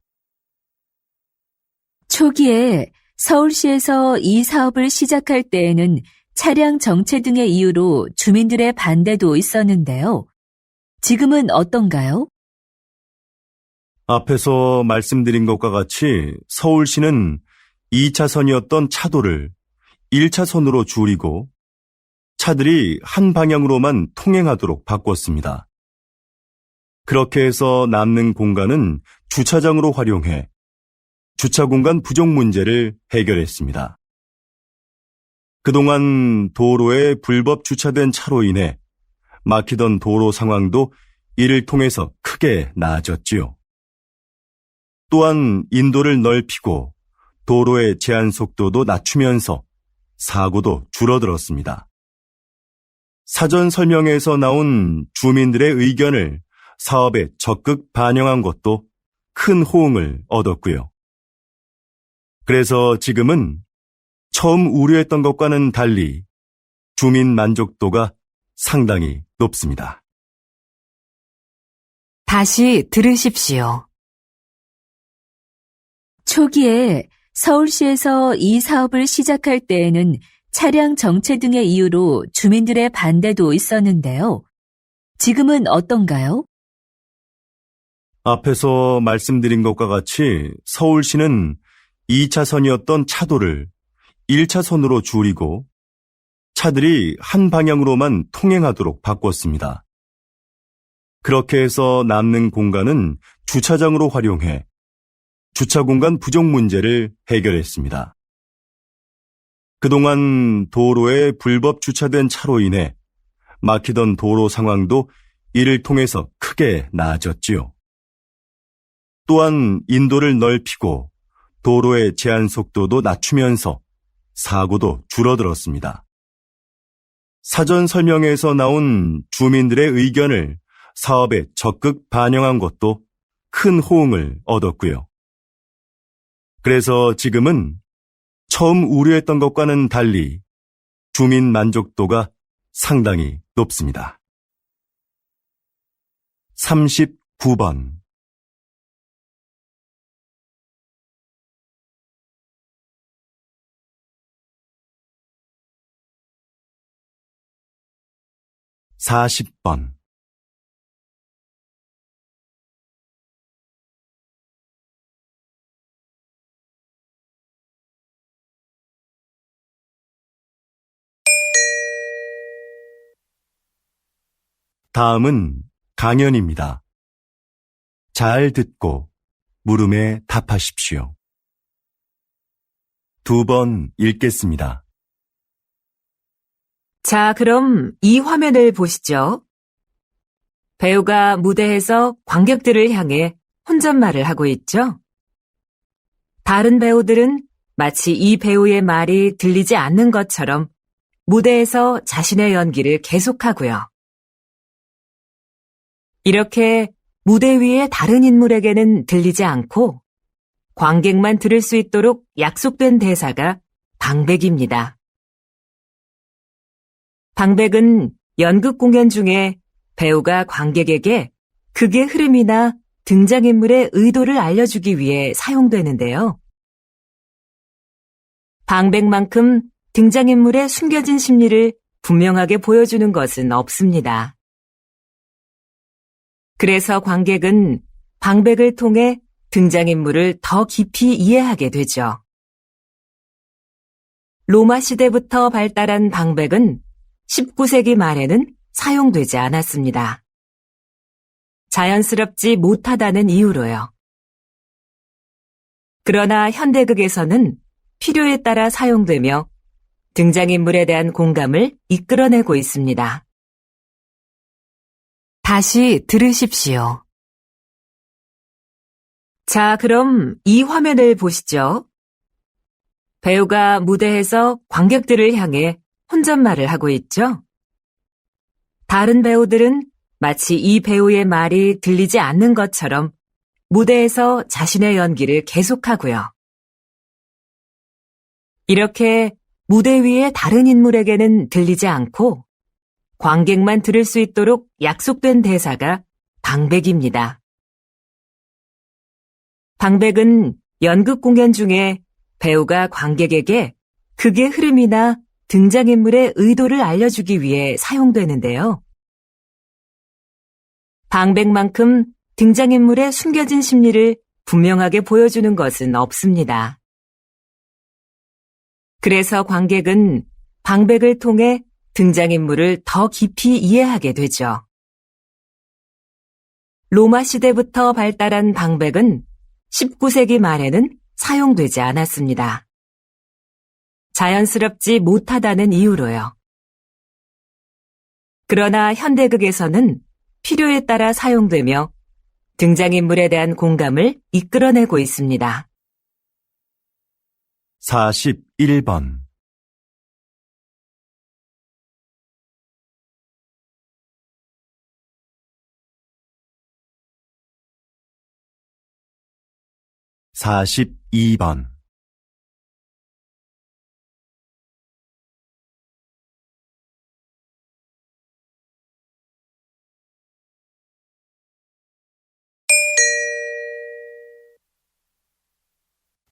초기에 서울시에서 이 사업을 시작할 때에는 차량 정체 등의 이유로 주민들의 반대도 있었는데요. 지금은 어떤가요? 앞에서 말씀드린 것과 같이 서울시는 2차선이었던 차도를 1차선으로 줄이고 차들이 한 방향으로만 통행하도록 바꿨습니다. 그렇게 해서 남는 공간은 주차장으로 활용해 주차 공간 부족 문제를 해결했습니다. 그동안 도로에 불법 주차된 차로 인해 막히던 도로 상황도 이를 통해서 크게 나아졌지요. 또한 인도를 넓히고 도로의 제한 속도도 낮추면서 사고도 줄어들었습니다. 사전 설명회에서 나온 주민들의 의견을 사업에 적극 반영한 것도 큰 호응을 얻었고요. 그래서 지금은 처음 우려했던 것과는 달리 주민 만족도가 상당히 높습니다. 다시 들으십시오. 초기에 서울시에서 이 사업을 시작할 때에는 차량 정체 등의 이유로 주민들의 반대도 있었는데요. 지금은 어떤가요? 앞에서 말씀드린 것과 같이 서울시는 2차선이었던 차도를 1차선으로 줄이고 차들이 한 방향으로만 통행하도록 바꿨습니다. 그렇게 해서 남는 공간은 주차장으로 활용해 주차 공간 부족 문제를 해결했습니다. 그동안 도로에 불법 주차된 차로 인해 막히던 도로 상황도 이를 통해서 크게 나아졌지요. 또한 인도를 넓히고 도로의 제한 속도도 낮추면서 사고도 줄어들었습니다. 사전 설명회에서 나온 주민들의 의견을 사업에 적극 반영한 것도 큰 호응을 얻었고요. 그래서 지금은 처음 우려했던 것과는 달리 주민 만족도가 상당히 높습니다. 39번. 40번. '다음은 강연입니다. 잘 듣고 물음에 답하십시오. 2번 읽겠습니다. 자, 그럼 이 화면을 보시죠. 배우가 무대에서 관객들을 향해 혼잣말을 하고 있죠. 다른 배우들은 마치 이 배우의 말이 들리지 않는 것처럼 무대에서 자신의 연기를 계속하고요. 이렇게 무대 위의 다른 인물에게는 들리지 않고 관객만 들을 수 있도록 약속된 대사가 방백입니다. 방백은 연극 공연 중에 배우가 관객에게 극의 흐름이나 등장인물의 의도를 알려주기 위해 사용되는데요. 방백만큼 등장인물의 숨겨진 심리를 분명하게 보여주는 것은 없습니다. 그래서 관객은 방백을 통해 등장인물을 더 깊이 이해하게 되죠. 로마 시대부터 발달한 방백은 19세기 말에는 사용되지 않았습니다. 자연스럽지 못하다는 이유로요. 그러나 현대극에서는 필요에 따라 사용되며 등장인물에 대한 공감을 이끌어내고 있습니다. 다시 들으십시오. 자, 그럼 이 화면을 보시죠. 배우가 무대에서 관객들을 향해 혼잣말을 하고 있죠. 다른 배우들은 마치 이 배우의 말이 들리지 않는 것처럼 무대에서 자신의 연기를 계속하고요. 이렇게 무대 위의 다른 인물에게는 들리지 않고 관객만 들을 수 있도록 약속된 대사가 방백입니다. 방백은 연극 공연 중에 배우가 관객에게 극의 흐름이나 등장인물의 의도를 알려주기 위해 사용되는데요. 방백만큼 등장인물의 숨겨진 심리를 분명하게 보여주는 것은 없습니다. 그래서 관객은 방백을 통해 등장인물을 더 깊이 이해하게 되죠. 로마 시대부터 발달한 방백은 19세기 말에는 사용되지 않았습니다. 자연스럽지 못하다는 이유로요. 그러나 현대극에서는 필요에 따라 사용되며 등장인물에 대한 공감을 이끌어내고 있습니다. 41번. 42번.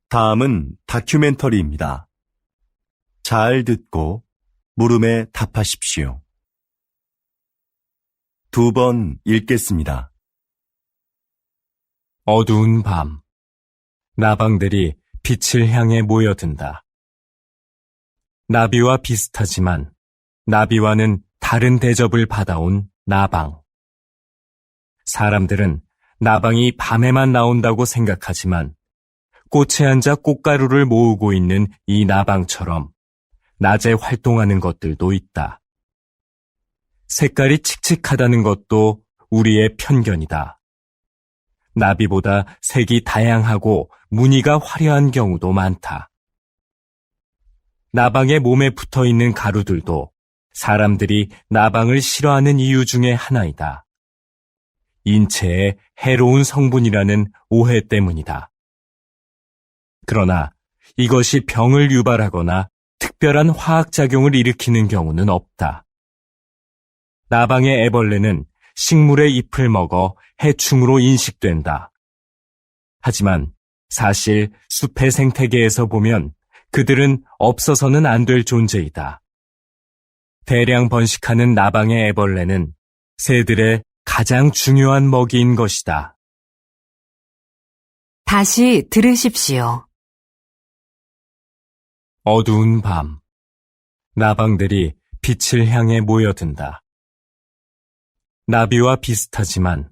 '다음은 다큐멘터리입니다. 잘 듣고 물음에 답하십시오. 2번 읽겠습니다. 어두운 밤, 나방들이 빛을 향해 모여든다. 나비와 비슷하지만 나비와는 다른 대접을 받아온 나방. 사람들은 나방이 밤에만 나온다고 생각하지만 꽃에 앉아 꽃가루를 모으고 있는 이 나방처럼 낮에 활동하는 것들도 있다. 색깔이 칙칙하다는 것도 우리의 편견이다. 나비보다 색이 다양하고 무늬가 화려한 경우도 많다. 나방의 몸에 붙어 있는 가루들도 사람들이 나방을 싫어하는 이유 중에 하나이다. 인체에 해로운 성분이라는 오해 때문이다. 그러나 이것이 병을 유발하거나 특별한 화학작용을 일으키는 경우는 없다. 나방의 애벌레는 식물의 잎을 먹어 해충으로 인식된다. 하지만 사실 숲의 생태계에서 보면 그들은 없어서는 안 될 존재이다. 대량 번식하는 나방의 애벌레는 새들의 가장 중요한 먹이인 것이다. 다시 들으십시오. 어두운 밤, 나방들이 빛을 향해 모여든다. 나비와 비슷하지만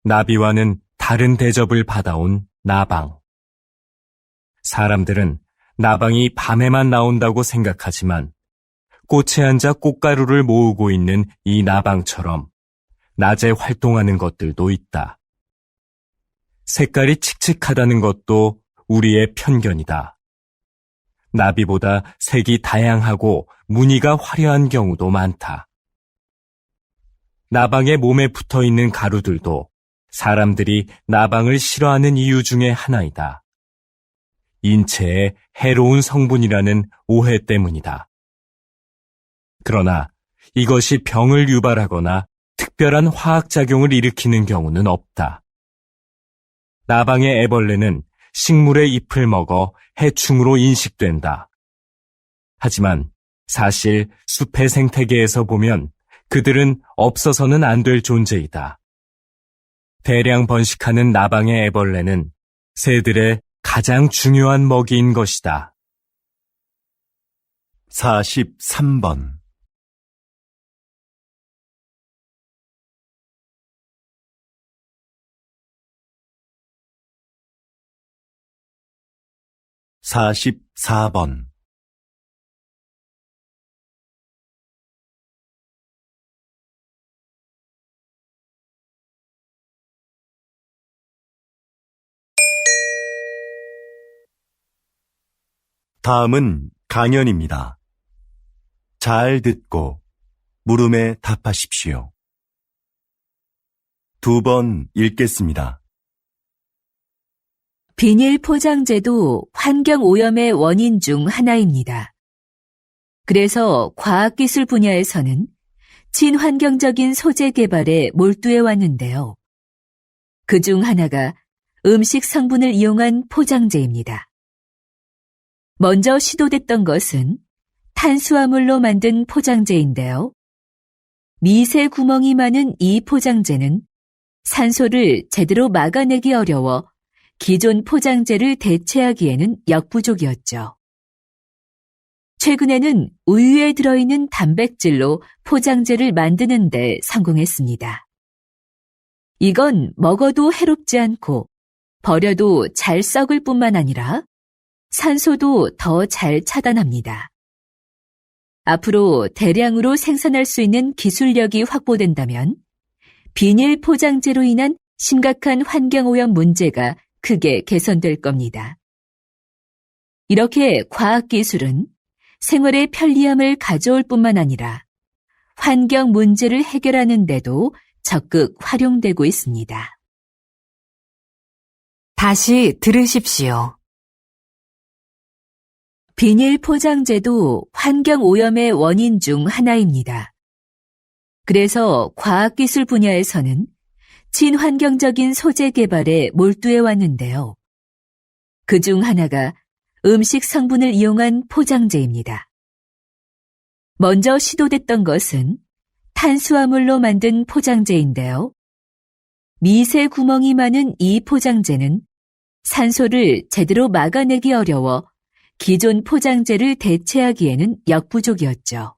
나비와는 다른 대접을 받아온 나방. 사람들은 나방이 밤에만 나온다고 생각하지만 꽃에 앉아 꽃가루를 모으고 있는 이 나방처럼 낮에 활동하는 것들도 있다. 색깔이 칙칙하다는 것도 우리의 편견이다. 나비보다 색이 다양하고 무늬가 화려한 경우도 많다. 나방의 몸에 붙어 있는 가루들도 사람들이 나방을 싫어하는 이유 중에 하나이다. 인체에 해로운 성분이라는 오해 때문이다. 그러나 이것이 병을 유발하거나 특별한 화학작용을 일으키는 경우는 없다. 나방의 애벌레는 식물의 잎을 먹어 해충으로 인식된다. 하지만 사실 숲의 생태계에서 보면 그들은 없어서는 안 될 존재이다. 대량 번식하는 나방의 애벌레는 새들의 가장 중요한 먹이인 것이다. 43번. (44번) 다음은 강연입니다. 잘 듣고 물음에 답하십시오. 2번 읽겠습니다. 비닐 포장재도 환경 오염의 원인 중 하나입니다. 그래서 과학기술 분야에서는 친환경적인 소재 개발에 몰두해 왔는데요. 그중 하나가 음식 성분을 이용한 포장재입니다. 먼저 시도됐던 것은 탄수화물로 만든 포장재인데요. 미세 구멍이 많은 이 포장재는 산소를 제대로 막아내기 어려워 기존 포장재를 대체하기에는 역부족이었죠. 최근에는 우유에 들어있는 단백질로 포장재를 만드는 데 성공했습니다. 이건 먹어도 해롭지 않고 버려도 잘 썩을 뿐만 아니라 산소도 더 잘 차단합니다. 앞으로 대량으로 생산할 수 있는 기술력이 확보된다면 비닐 포장재로 인한 심각한 환경오염 문제가 크게 개선될 겁니다. 이렇게 과학기술은 생활의 편리함을 가져올 뿐만 아니라 환경 문제를 해결하는 데도 적극 활용되고 있습니다. 다시 들으십시오. 비닐 포장재도 환경 오염의 원인 중 하나입니다. 그래서 과학기술 분야에서는 친환경적인 소재 개발에 몰두해 왔는데요. 그중 하나가 음식 성분을 이용한 포장재입니다. 먼저 시도됐던 것은 탄수화물로 만든 포장재인데요. 미세 구멍이 많은 이 포장재는 산소를 제대로 막아내기 어려워 기존 포장재를 대체하기에는 역부족이었죠.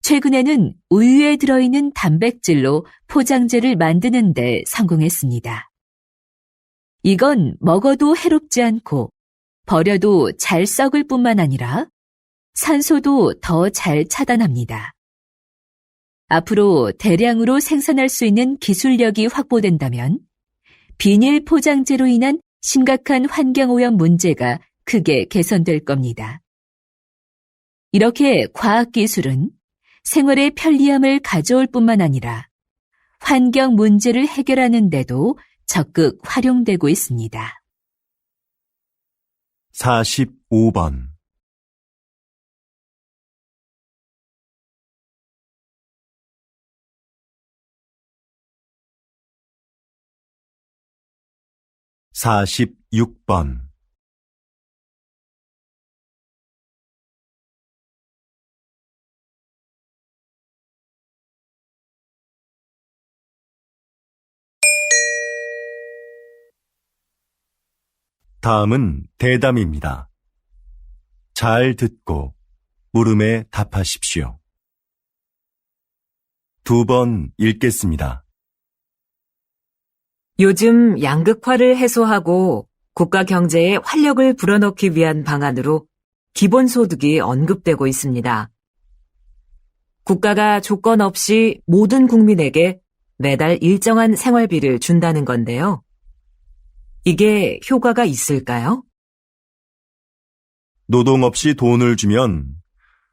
최근에는 우유에 들어있는 단백질로 포장재를 만드는 데 성공했습니다. 이건 먹어도 해롭지 않고 버려도 잘 썩을 뿐만 아니라 산소도 더 잘 차단합니다. 앞으로 대량으로 생산할 수 있는 기술력이 확보된다면 비닐 포장재로 인한 심각한 환경오염 문제가 크게 개선될 겁니다. 이렇게 과학기술은 생활의 편리함을 가져올 뿐만 아니라 환경 문제를 해결하는 데도 적극 활용되고 있습니다. 45번 46번. 다음은 대담입니다. 잘 듣고 물음에 답하십시오. 2번 읽겠습니다. 요즘 양극화를 해소하고 국가 경제에 활력을 불어넣기 위한 방안으로 기본소득이 언급되고 있습니다. 국가가 조건 없이 모든 국민에게 매달 일정한 생활비를 준다는 건데요. 이게 효과가 있을까요? 노동 없이 돈을 주면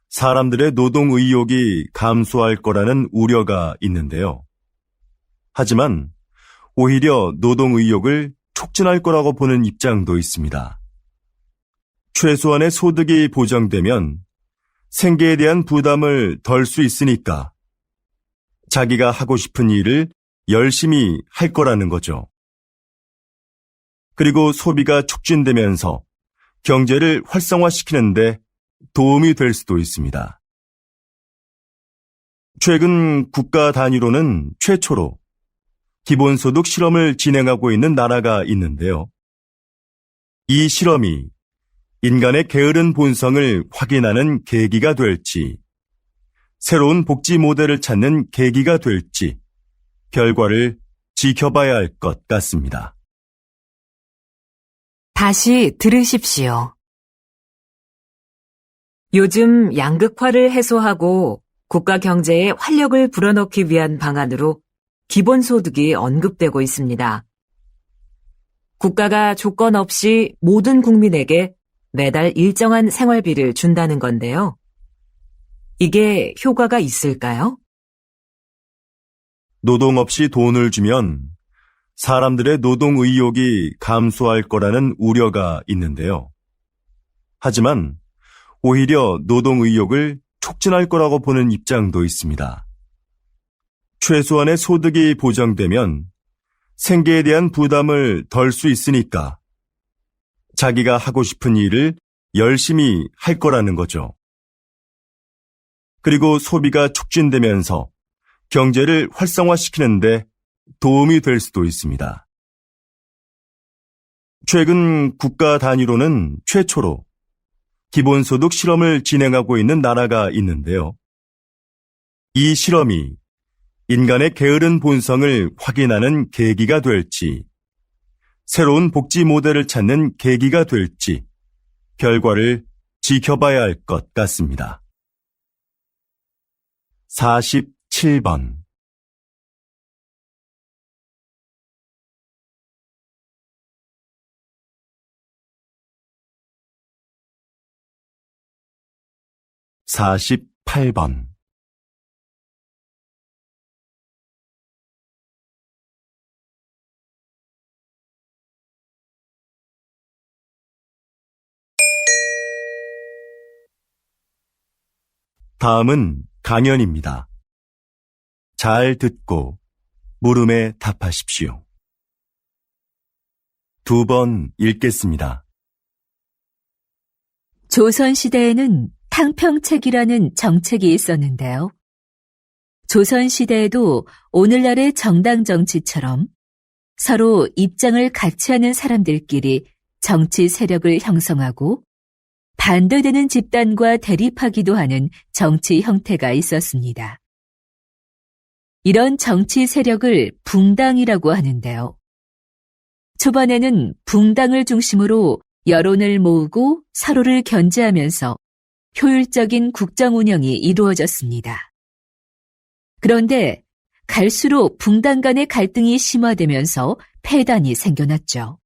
사람들의 노동 의욕이 감소할 거라는 우려가 있는데요. 하지만 오히려 노동 의욕을 촉진할 거라고 보는 입장도 있습니다. 최소한의 소득이 보장되면 생계에 대한 부담을 덜 수 있으니까 자기가 하고 싶은 일을 열심히 할 거라는 거죠. 그리고 소비가 촉진되면서 경제를 활성화시키는데 도움이 될 수도 있습니다. 최근 국가 단위로는 최초로 기본소득 실험을 진행하고 있는 나라가 있는데요. 이 실험이 인간의 게으른 본성을 확인하는 계기가 될지, 새로운 복지 모델을 찾는 계기가 될지, 결과를 지켜봐야 할 것 같습니다. 다시 들으십시오. 요즘 양극화를 해소하고 국가 경제에 활력을 불어넣기 위한 방안으로 기본소득이 언급되고 있습니다. 국가가 조건 없이 모든 국민에게 매달 일정한 생활비를 준다는 건데요. 이게 효과가 있을까요? 노동 없이 돈을 주면 사람들의 노동 의욕이 감소할 거라는 우려가 있는데요. 하지만 오히려 노동 의욕을 촉진할 거라고 보는 입장도 있습니다. 최소한의 소득이 보장되면 생계에 대한 부담을 덜 수 있으니까 자기가 하고 싶은 일을 열심히 할 거라는 거죠. 그리고 소비가 촉진되면서 경제를 활성화시키는데 도움이 될 수도 있습니다. 최근 국가 단위로는 최초로 기본소득 실험을 진행하고 있는 나라가 있는데요. 이 실험이 인간의 게으른 본성을 확인하는 계기가 될지, 새로운 복지 모델을 찾는 계기가 될지, 결과를 지켜봐야 할 것 같습니다. 47번. (48번) 다음은 강연입니다. 잘 듣고 물음에 답하십시오. 2번 읽겠습니다. 조선시대에는 탕평책이라는 정책이 있었는데요. 조선시대에도 오늘날의 정당 정치처럼 서로 입장을 같이 하는 사람들끼리 정치 세력을 형성하고 반대되는 집단과 대립하기도 하는 정치 형태가 있었습니다. 이런 정치 세력을 붕당이라고 하는데요. 초반에는 붕당을 중심으로 여론을 모으고 서로를 견제하면서 효율적인 국정 운영이 이루어졌습니다. 그런데 갈수록 붕당 간의 갈등이 심화되면서 폐단이 생겨났죠.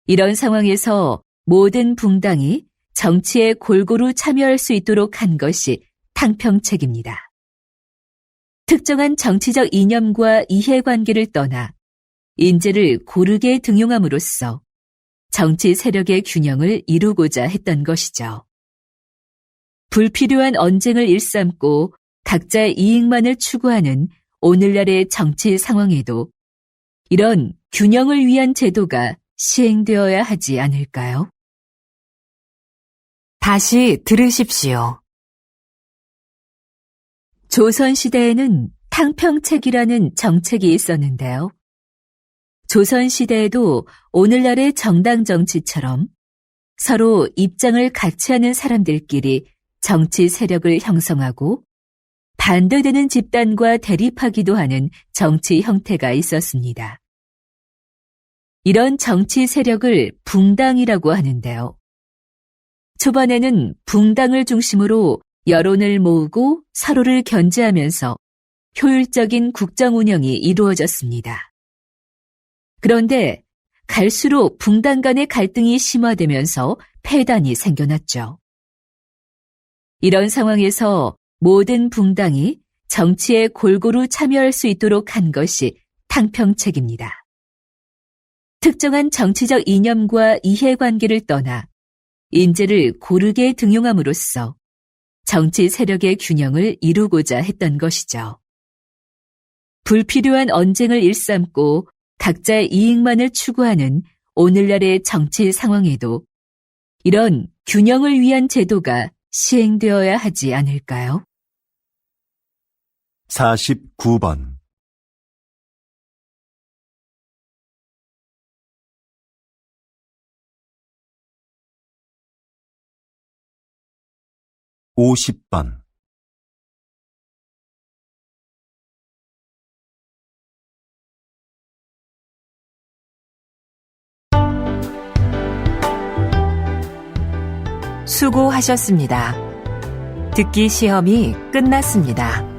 이런 상황에서 모든 붕당이 정치에 골고루 참여할 수 있도록 한 것이 탕평책입니다. 특정한 정치적 이념과 이해관계를 떠나 인재를 고르게 등용함으로써 정치 세력의 균형을 이루고자 했던 것이죠. 불필요한 언쟁을 일삼고 각자의 이익만을 추구하는 오늘날의 정치 상황에도 이런 균형을 위한 제도가 시행되어야 하지 않을까요? 다시 들으십시오. 조선시대에는 탕평책이라는 정책이 있었는데요. 조선시대에도 오늘날의 정당 정치처럼 서로 입장을 같이 하는 사람들끼리 정치 세력을 형성하고 반대되는 집단과 대립하기도 하는 정치 형태가 있었습니다. 이런 정치 세력을 붕당이라고 하는데요. 초반에는 붕당을 중심으로 여론을 모으고 서로를 견제하면서 효율적인 국정 운영이 이루어졌습니다. 그런데 갈수록 붕당 간의 갈등이 심화되면서 폐단이 생겨났죠. 이런 상황에서 모든 붕당이 정치에 골고루 참여할 수 있도록 한 것이 탕평책입니다. 특정한 정치적 이념과 이해관계를 떠나 인재를 고르게 등용함으로써 정치 세력의 균형을 이루고자 했던 것이죠. 불필요한 언쟁을 일삼고 각자의 이익만을 추구하는 오늘날의 정치 상황에도 이런 균형을 위한 제도가 시행되어야 하지 않을까요? 49번 50번 수고하셨습니다. 듣기 시험이 끝났습니다.